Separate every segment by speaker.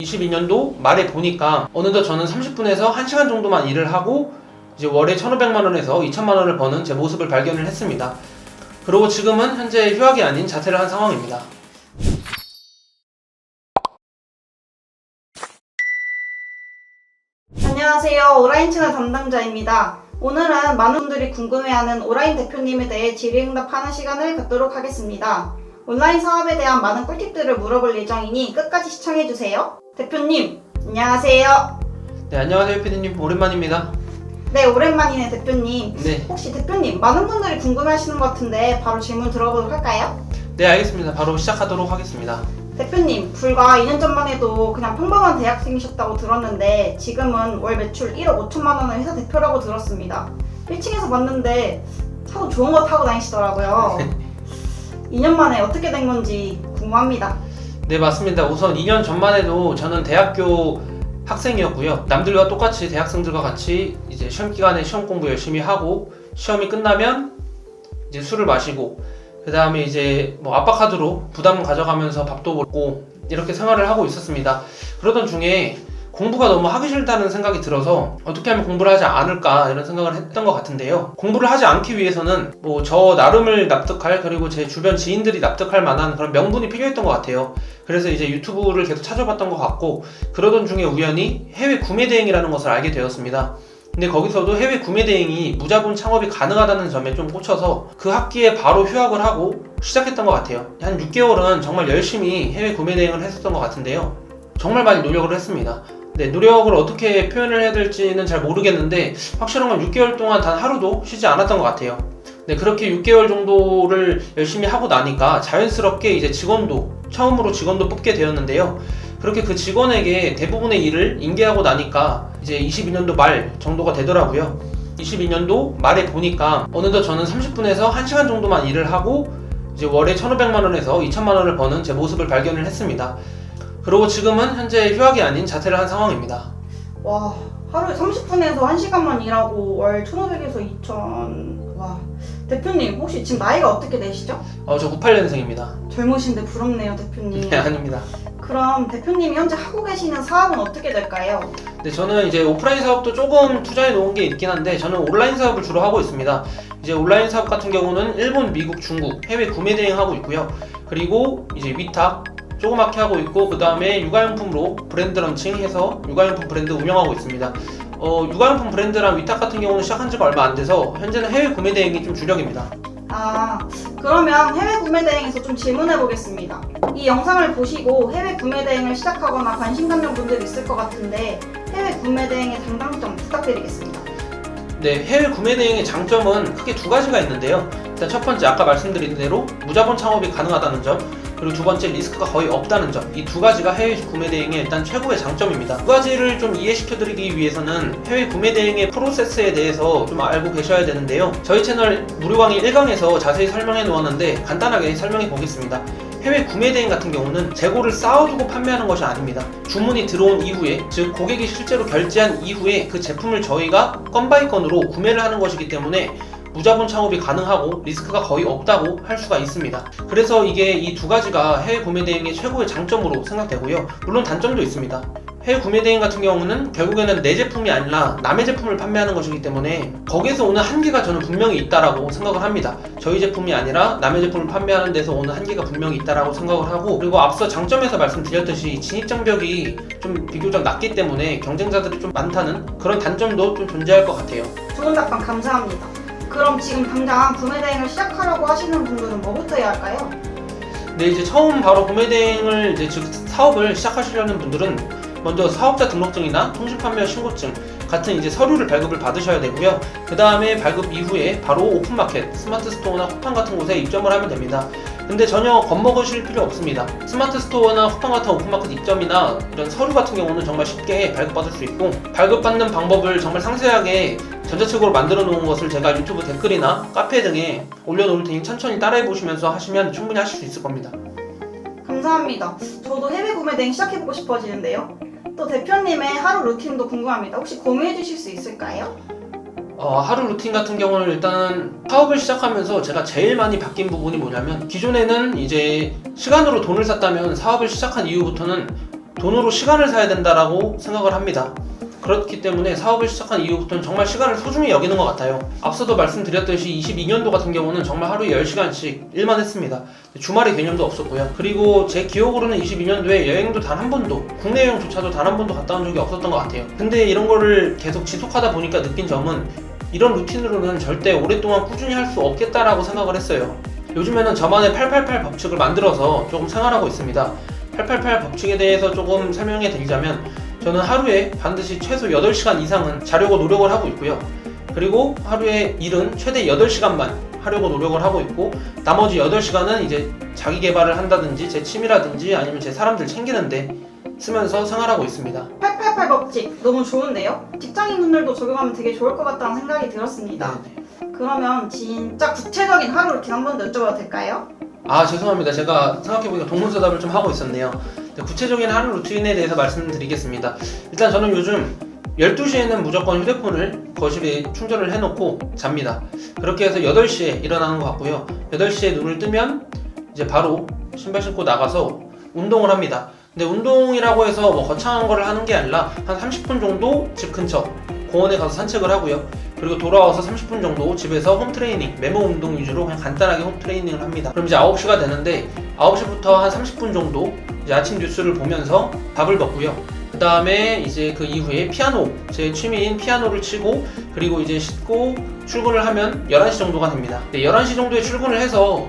Speaker 1: 22년도 말에 보니까 어느덧 저는 30분에서 1시간 정도만 일을 하고 이제 월에 1,500만 원에서 2,000만 원을 버는 제 모습을 발견을 했습니다. 그리고 지금은 현재 휴학이 아닌 자퇴를 한 상황입니다.
Speaker 2: 안녕하세요. 오라인 채널 담당자입니다. 오늘은 많은 분들이 궁금해하는 오라인 대표님에 대해 질의응답하는 시간을 갖도록 하겠습니다. 온라인 사업에 대한 많은 꿀팁들을 물어볼 예정이니 끝까지 시청해주세요. 대표님, 안녕하세요.
Speaker 1: 네, 안녕하세요 피디님, 오랜만입니다.
Speaker 2: 네, 오랜만이네 대표님.
Speaker 1: 네,
Speaker 2: 혹시 대표님, 많은 분들이 궁금해하시는 것 같은데 바로 질문 들어보도록 할까요?
Speaker 1: 네 알겠습니다. 바로 시작하도록 하겠습니다.
Speaker 2: 대표님, 불과 2년 전만 해도 그냥 평범한 대학생이셨다고 들었는데 지금은 월 매출 1억 5천만 원의 회사 대표라고 들었습니다. 1층에서 봤는데 차도 좋은 거 타고 다니시더라고요. 2년 만에 어떻게 된 건지 궁금합니다.
Speaker 1: 네 맞습니다. 우선 2년 전만 해도 저는 대학교 학생이었고요. 남들과 똑같이 대학생들과 같이 이제 시험 기간에 시험 공부 열심히 하고 시험이 끝나면 이제 술을 마시고 그 다음에 이제 뭐 아빠카드로 부담 가져가면서 밥도 먹고 이렇게 생활을 하고 있었습니다. 그러던 중에 공부가 너무 하기 싫다는 생각이 들어서 어떻게 하면 공부를 하지 않을까 이런 생각을 했던 것 같은데요. 공부를 하지 않기 위해서는 뭐 저 나름을 납득할 그리고 제 주변 지인들이 납득할 만한 그런 명분이 필요했던 것 같아요. 그래서 이제 유튜브를 계속 찾아봤던 것 같고 그러던 중에 우연히 해외 구매 대행이라는 것을 알게 되었습니다. 근데 거기서도 해외 구매 대행이 무자본 창업이 가능하다는 점에 좀 꽂혀서 그 학기에 바로 휴학을 하고 시작했던 것 같아요. 한 6개월은 정말 열심히 해외 구매 대행을 했었던 것 같은데요. 정말 많이 노력을 했습니다. 네, 노력을 어떻게 표현을 해야 될지는 잘 모르겠는데 확실한 건 6개월 동안 단 하루도 쉬지 않았던 것 같아요. 네, 그렇게 6개월 정도를 열심히 하고 나니까 자연스럽게 이제 처음으로 직원도 뽑게 되었는데요. 그렇게 그 직원에게 대부분의 일을 인계하고 나니까 이제 22년도 말 정도가 되더라고요. 22년도 말에 보니까 어느덧 저는 30분에서 1시간 정도만 일을 하고 이제 월에 1,500만 원에서 2,000만 원을 버는 제 모습을 발견을 했습니다. 그리고 지금은 현재 휴학이 아닌 자퇴를 한 상황입니다.
Speaker 2: 와, 하루에 30분에서 1시간만 일하고 월 1,500에서 2,000... 와, 대표님 혹시 지금 나이가 어떻게 되시죠?
Speaker 1: 저 98년생입니다.
Speaker 2: 젊으신데 부럽네요, 대표님.
Speaker 1: 네, 아닙니다.
Speaker 2: 그럼 대표님이 현재 하고 계시는 사업은 어떻게 될까요?
Speaker 1: 네, 저는 이제 오프라인 사업도 조금 투자해 놓은 게 있긴 한데 저는 온라인 사업을 주로 하고 있습니다. 이제 온라인 사업 같은 경우는 일본, 미국, 중국 해외 구매 대행하고 있고요. 그리고 이제 위탁 조그맣게 하고 있고 그 다음에 육아용품으로 브랜드 런칭해서 육아용품 브랜드 운영하고 있습니다. 육아용품 브랜드랑 위탁 같은 경우는 시작한 지가 얼마 안 돼서 현재는 해외 구매 대행이 좀 주력입니다.
Speaker 2: 아, 그러면 해외 구매 대행에서 좀 질문해 보겠습니다. 이 영상을 보시고 해외 구매 대행을 시작하거나 관심 갖는 분들 있을 것 같은데 해외 구매 대행의 장단점 부탁드리겠습니다.
Speaker 1: 네, 해외 구매 대행의 장점은 크게 두 가지가 있는데요. 일단 첫 번째 아까 말씀드린 대로 무자본 창업이 가능하다는 점, 그리고 두 번째 리스크가 거의 없다는 점, 이 두 가지가 해외 구매 대행의 일단 최고의 장점입니다. 두 가지를 좀 이해시켜드리기 위해서는 해외 구매 대행의 프로세스에 대해서 좀 알고 계셔야 되는데요. 저희 채널 무료강의 1강에서 자세히 설명해 놓았는데 간단하게 설명해 보겠습니다. 해외 구매 대행 같은 경우는 재고를 쌓아두고 판매하는 것이 아닙니다. 주문이 들어온 이후에, 즉 고객이 실제로 결제한 이후에 그 제품을 저희가 건바이 건으로 구매를 하는 것이기 때문에 무자본 창업이 가능하고 리스크가 거의 없다고 할 수가 있습니다. 그래서 이게 이 두 가지가 해외 구매 대행의 최고의 장점으로 생각되고요. 물론 단점도 있습니다. 해외 구매 대행 같은 경우는 결국에는 내 제품이 아니라 남의 제품을 판매하는 것이기 때문에 거기에서 오는 한계가 저는 분명히 있다라고 생각을 합니다. 저희 제품이 아니라 남의 제품을 판매하는 데서 오는 한계가 분명히 있다라고 생각을 하고, 그리고 앞서 장점에서 말씀드렸듯이 진입장벽이 좀 비교적 낮기 때문에 경쟁자들이 좀 많다는 그런 단점도 좀 존재할 것 같아요.
Speaker 2: 좋은 답변 감사합니다. 그럼 지금 당장 구매 대행을 시작하려고 하시는 분들은 뭐부터 해야 할까요?
Speaker 1: 네, 이제 처음 바로 구매 대행을 즉 사업을 시작하시려는 분들은 먼저 사업자 등록증이나 통신판매와 신고증 같은 이제 서류를 발급을 받으셔야 되고요. 그 다음에 발급 이후에 바로 오픈마켓, 스마트 스토어나 쿠팡 같은 곳에 입점을 하면 됩니다. 근데 전혀 겁먹으실 필요 없습니다. 스마트 스토어나 쿠팡 같은 오픈마켓 입점이나 이런 서류 같은 경우는 정말 쉽게 발급받을 수 있고, 발급받는 방법을 정말 상세하게 전자책으로 만들어 놓은 것을 제가 유튜브 댓글이나 카페 등에 올려놓을 테니 천천히 따라해 보시면서 하시면 충분히 하실 수 있을 겁니다.
Speaker 2: 감사합니다. 저도 해외 구매 대행 시작해보고 싶어지는데요. 또 대표님의 하루 루틴도 궁금합니다. 혹시 공유해 주실 수 있을까요?
Speaker 1: 하루 루틴 같은 경우는 일단 사업을 시작하면서 제가 제일 많이 바뀐 부분이 뭐냐면, 기존에는 이제 시간으로 돈을 샀다면 사업을 시작한 이후부터는 돈으로 시간을 사야 된다라고 생각을 합니다. 그렇기 때문에 사업을 시작한 이후부터는 정말 시간을 소중히 여기는 것 같아요. 앞서도 말씀드렸듯이 22년도 같은 경우는 정말 하루에 10시간씩 일만 했습니다. 주말의 개념도 없었고요. 그리고 제 기억으로는 22년도에 여행도 단 한 번도, 국내 여행조차도 단 한 번도 갔다 온 적이 없었던 것 같아요. 근데 이런 거를 계속 지속하다 보니까 느낀 점은 이런 루틴으로는 절대 오랫동안 꾸준히 할 수 없겠다라고 생각을 했어요. 요즘에는 저만의 888 법칙을 만들어서 조금 생활하고 있습니다. 888 법칙에 대해서 조금 설명해 드리자면, 저는 하루에 반드시 최소 8시간 이상은 자려고 노력을 하고 있고요. 그리고 하루에 일은 최대 8시간만 하려고 노력을 하고 있고, 나머지 8시간은 이제 자기 개발을 한다든지 제 취미라든지 아니면 제 사람들 챙기는데 쓰면서 생활하고 있습니다.
Speaker 2: 888 법칙 너무 좋은데요? 직장인분들도 적용하면 되게 좋을 것 같다는 생각이 들었습니다.
Speaker 1: 네네.
Speaker 2: 그러면 진짜 구체적인 하루 루틴 한 번 더 여쭤봐도 될까요?
Speaker 1: 아, 죄송합니다. 제가 생각해보니까 동문서답을 좀 하고 있었네요. 구체적인 하루 루틴에 대해서 말씀드리겠습니다. 일단 저는 요즘 12시에는 무조건 휴대폰을 거실에 충전을 해놓고 잡니다. 그렇게 해서 8시에 일어나는 것 같고요. 8시에 눈을 뜨면 이제 바로 신발 신고 나가서 운동을 합니다. 근데 운동이라고 해서 뭐 거창한 거를 하는 게 아니라 한 30분 정도 집 근처 공원에 가서 산책을 하고요. 그리고 돌아와서 30분 정도 집에서 홈트레이닝, 메모 운동 위주로 그냥 간단하게 홈트레이닝을 합니다. 그럼 이제 9시가 되는데 9시부터 한 30분 정도 이제 아침 뉴스를 보면서 밥을 먹고요. 그 다음에 이제 그 이후에 피아노, 제 취미인 피아노를 치고, 그리고 이제 씻고 출근을 하면 11시 정도가 됩니다. 11시 정도에 출근을 해서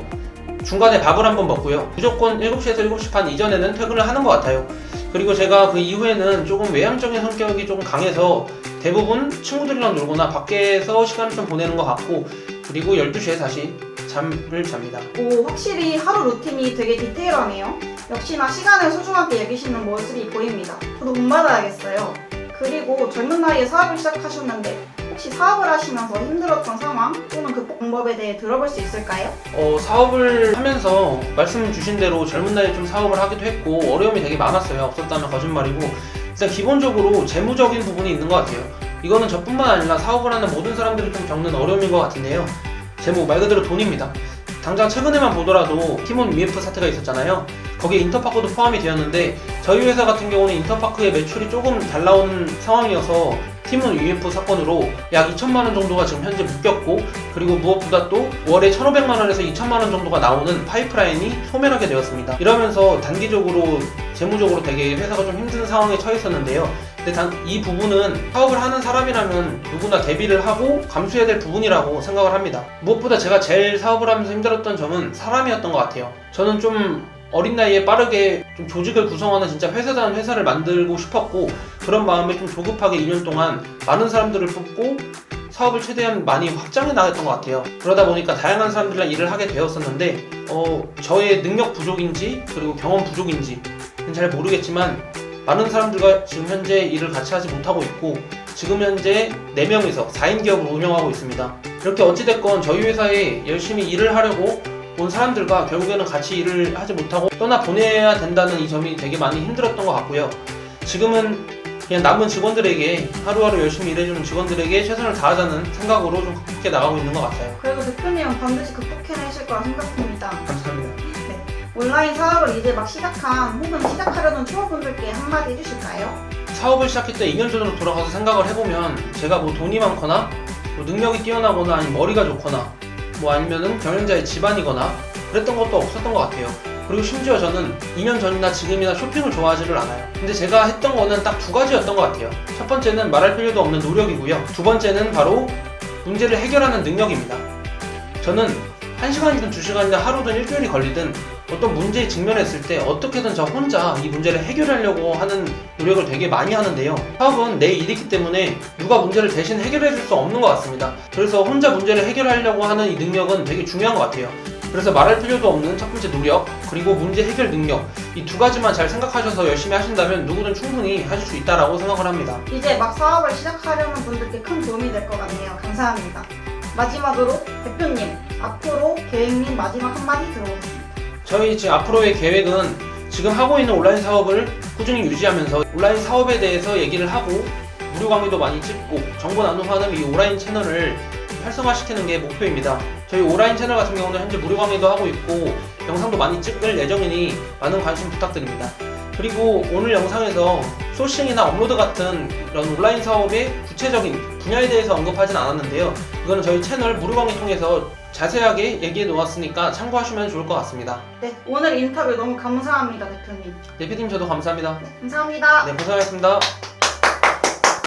Speaker 1: 중간에 밥을 한번 먹고요. 무조건 7시에서 7시 반 이전에는 퇴근을 하는 것 같아요. 그리고 제가 그 이후에는 조금 외향적인 성격이 조금 강해서 대부분 친구들이랑 놀거나 밖에서 시간을 좀 보내는 것 같고, 그리고 12시에 다시 잠을 잡니다.
Speaker 2: 오, 확실히 하루 루틴이 되게 디테일하네요. 역시나 시간을 소중하게 여기시는 모습이 보입니다. 저도 본받아야겠어요. 그리고 젊은 나이에 사업을 시작하셨는데 혹시 사업을 하시면서 힘들었던 상황 또는 극복 방법에 대해 들어볼 수 있을까요?
Speaker 1: 사업을 하면서 말씀 주신 대로 젊은 나이에 좀 사업을 하기도 했고 어려움이 되게 많았어요. 없었다면 거짓말이고, 일단 기본적으로 재무적인 부분이 있는 것 같아요. 이거는 저뿐만 아니라 사업을 하는 모든 사람들이 좀 겪는 어려움인 것 같은데요. 재무, 말 그대로 돈입니다. 당장 최근에만 보더라도 티몬 UF 사태가 있었잖아요. 거기에 인터파크도 포함이 되었는데 저희 회사 같은 경우는 인터파크의 매출이 조금 잘 나오는 상황이어서 티몬 UF 사건으로 약 2천만 원 정도가 지금 현재 묶였고, 그리고 무엇보다 또 월에 1,500만 원에서 2천만 원 정도가 나오는 파이프라인이 소멸하게 되었습니다. 이러면서 단기적으로 재무적으로 되게 회사가 좀 힘든 상황에 처했었는데요. 근데 이 부분은 사업을 하는 사람이라면 누구나 대비를 하고 감수해야 될 부분이라고 생각을 합니다. 무엇보다 제가 제일 사업을 하면서 힘들었던 점은 사람이었던 것 같아요. 저는 좀 어린 나이에 빠르게 좀 조직을 구성하는 진짜 회사다운 회사를 만들고 싶었고, 그런 마음에 좀 조급하게 2년 동안 많은 사람들을 뽑고 사업을 최대한 많이 확장해 나갔던 것 같아요. 그러다 보니까 다양한 사람들이랑 일을 하게 되었었는데 저의 능력 부족인지 그리고 경험 부족인지는 잘 모르겠지만 많은 사람들과 지금 현재 일을 같이 하지 못하고 있고, 지금 현재 4명이서 4인 기업을 운영하고 있습니다. 이렇게 어찌됐건 저희 회사에 열심히 일을 하려고 온 사람들과 결국에는 같이 일을 하지 못하고 떠나 보내야 된다는 이 점이 되게 많이 힘들었던 것 같고요. 지금은 그냥 남은 직원들에게, 하루하루 열심히 일해주는 직원들에게 최선을 다하자는 생각으로 좀 극복해 나가고 있는 것 같아요.
Speaker 2: 그래도 대표님은 반드시 극복해내실 거라 생각합니다.
Speaker 1: 감사합니다.
Speaker 2: 온라인 사업을 이제 막 시작한 혹은 시작하려는 초보분들께 한마디 해주실까요?
Speaker 1: 사업을 시작할 때 2년 전으로 돌아가서 생각을 해보면 제가 뭐 돈이 많거나 뭐 능력이 뛰어나거나 아니면 머리가 좋거나 뭐 아니면은 경영자의 집안이거나 그랬던 것도 없었던 것 같아요. 그리고 심지어 저는 2년 전이나 지금이나 쇼핑을 좋아하지를 않아요. 근데 제가 했던 거는 딱 2가지였던 것 같아요. 첫 번째는 말할 필요도 없는 노력이고요. 두 번째는 바로 문제를 해결하는 능력입니다. 저는 1시간이든 2시간이든 하루든 일주일이 걸리든 어떤 문제에 직면했을 때 어떻게든 저 혼자 이 문제를 해결하려고 하는 노력을 되게 많이 하는데요. 사업은 내 일이기 때문에 누가 문제를 대신 해결해 줄 수 없는 것 같습니다. 그래서 혼자 문제를 해결하려고 하는 이 능력은 되게 중요한 것 같아요. 그래서 말할 필요도 없는 첫 번째 노력, 그리고 문제 해결 능력, 이 2가지만 잘 생각하셔서 열심히 하신다면 누구든 충분히 하실 수 있다고 생각을 합니다.
Speaker 2: 이제 막 사업을 시작하려는 분들께 큰 도움이 될 것 같네요. 감사합니다. 마지막으로 대표님, 앞으로 계획 및 마지막 한마디 들어보겠습니다.
Speaker 1: 저희 지금 앞으로의 계획은 지금 하고 있는 온라인 사업을 꾸준히 유지하면서 온라인 사업에 대해서 얘기를 하고 무료 강의도 많이 찍고 정보 나눔하는 이 온라인 채널을 활성화시키는 게 목표입니다. 저희 온라인 채널 같은 경우는 현재 무료 강의도 하고 있고 영상도 많이 찍을 예정이니 많은 관심 부탁드립니다. 그리고 오늘 영상에서 소싱이나 업로드 같은 이런 온라인 사업의 구체적인 분야에 대해서 언급하진 않았는데요. 이거는 저희 채널 무료 강의 통해서 자세하게 얘기해 놓았으니까 참고하시면 좋을 것 같습니다.
Speaker 2: 네, 오늘 인터뷰 너무 감사합니다, 대표님.
Speaker 1: 대표님 저도 감사합니다.
Speaker 2: 네, 감사합니다.
Speaker 1: 네, 고생하셨습니다.